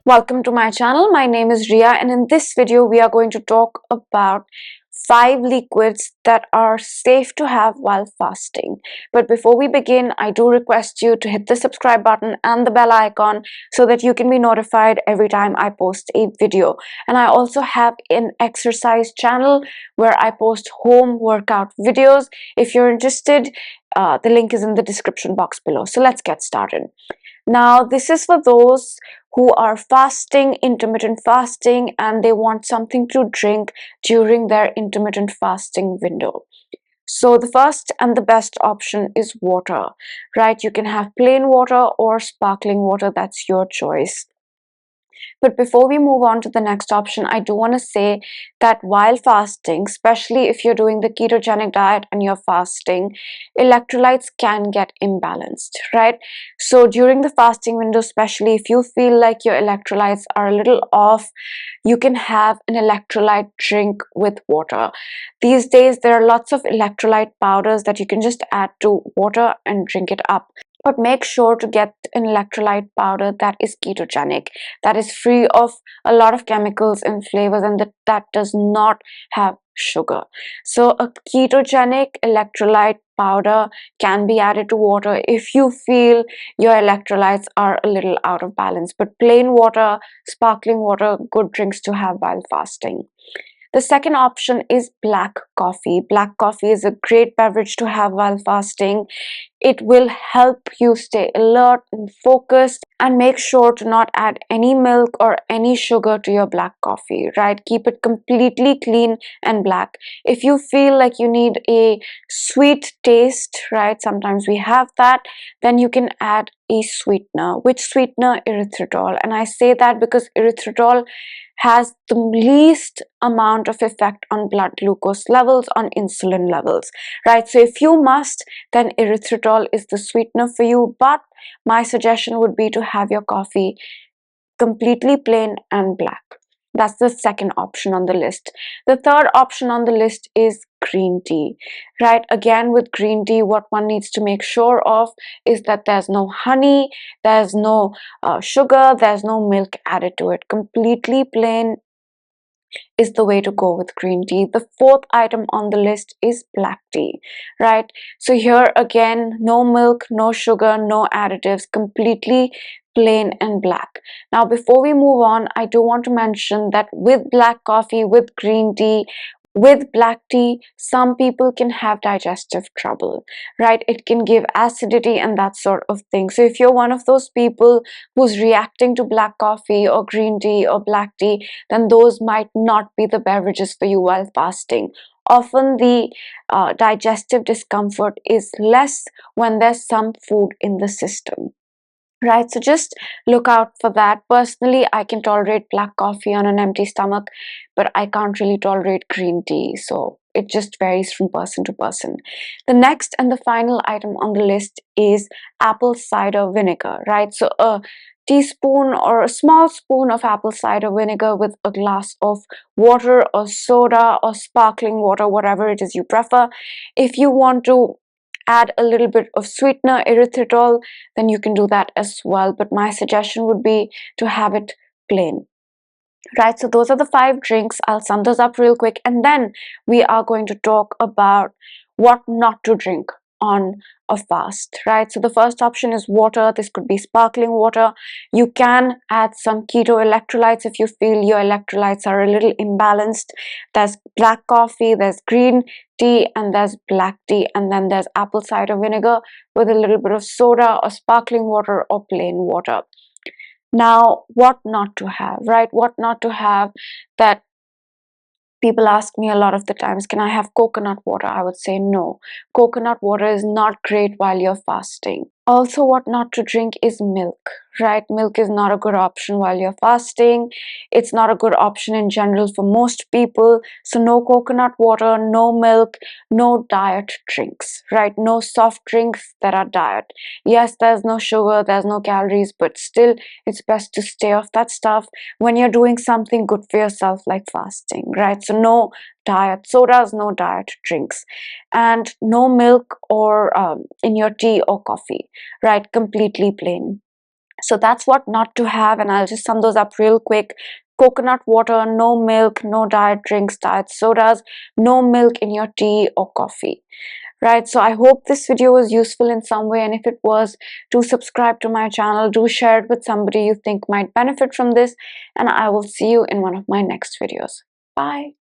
Welcome to my channel. My name is Rhea, and in this video we are going to talk about 5 liquids that are safe to have while fasting. But before we begin, I do request you to hit the subscribe button and the bell icon so that you can be notified every time I post a video. And I also have an exercise channel where I post home workout videos. If you're interested, the link is in the description box below. So let's get started. Now, this is for those who are fasting, intermittent fasting, and they want something to drink during their intermittent fasting window. So the first and the best option is water, right? You can have plain water or sparkling water, that's your choice. But before we move on to the next option, I do want to say that while fasting, especially if you're doing the ketogenic diet and you're fasting, electrolytes can get imbalanced, right? So during the fasting window, especially if you feel like your electrolytes are a little off, you can have an electrolyte drink with water. These days, there are lots of electrolyte powders that you can just add to water and drink it up. But make sure to get an electrolyte powder that is ketogenic, that is free of a lot of chemicals and flavors, and that does not have sugar. So a ketogenic electrolyte powder can be added to water if you feel your electrolytes are a little out of balance. But plain water, sparkling water, good drinks to have while fasting. The second option is black coffee. Black coffee is a great beverage to have while fasting. It will help you stay alert and focused, and make sure to not add any milk or any sugar to your black coffee, right? Keep it completely clean and black. If you feel like you need a sweet taste, right? Sometimes we have that, then you can add a sweetener. Which sweetener? Erythritol. And I say that because erythritol has the least amount of effect on blood glucose levels, on insulin levels, right? So if you must, then erythritol is the sweetener for you. But my suggestion would be to have your coffee completely plain and black. That's the second option on the list. The third option on the list is green tea, right? Again, with green tea, what one needs to make sure of is that there's no honey, there's no sugar, there's no milk added to it. Completely plain is the way to go with green tea. The fourth item on the list is black tea, right? So here again, no milk, no sugar, no additives, completely plain and black. Now, before we move on, I do want to mention that with black coffee, with green tea, with black tea, some people can have digestive trouble, right? It can give acidity and that sort of thing. So if you're one of those people who's reacting to black coffee or green tea or black tea, then those might not be the beverages for you while fasting. Often the digestive discomfort is less when there's some food in the system, right? So just look out for that. Personally, I can tolerate black coffee on an empty stomach, but I can't really tolerate green tea. So it just varies from person to person. The next and the final item on the list is apple cider vinegar, right? So a teaspoon or a small spoon of apple cider vinegar with a glass of water or soda or sparkling water, whatever it is you prefer. If you want to add a little bit of sweetener, erythritol, then you can do that as well. But my suggestion would be to have it plain. Right, so those are the 5 drinks. I'll sum those up real quick, and then we are going to talk about what not to drink on a fast, right? So the first option is water. This could be sparkling water. You can add some keto electrolytes if you feel your electrolytes are a little imbalanced. There's black coffee, there's green tea, and there's black tea, and then there's apple cider vinegar with a little bit of soda or sparkling water or plain water. Now, what not to have, right? What not to have that people ask me a lot of the times, can I have coconut water? I would say no. Coconut water is not great while you're fasting. Also, what not to drink is milk, right? Milk is not a good option while you're fasting. It's not a good option in general for most people. So no coconut water, no milk, no diet drinks, right? No soft drinks that are diet. Yes, there's no sugar, there's no calories, but still it's best to stay off that stuff when you're doing something good for yourself like fasting, right? So no diet sodas, no diet drinks, and no milk or in your tea or coffee, right? Completely plain. So that's what not to have, and I'll just sum those up real quick. Coconut water, no milk, no diet drinks, diet sodas, no milk in your tea or coffee. Right, so I hope this video was useful in some way, and if it was, do subscribe to my channel, do share it with somebody you think might benefit from this, and I will see you in one of my next videos. Bye.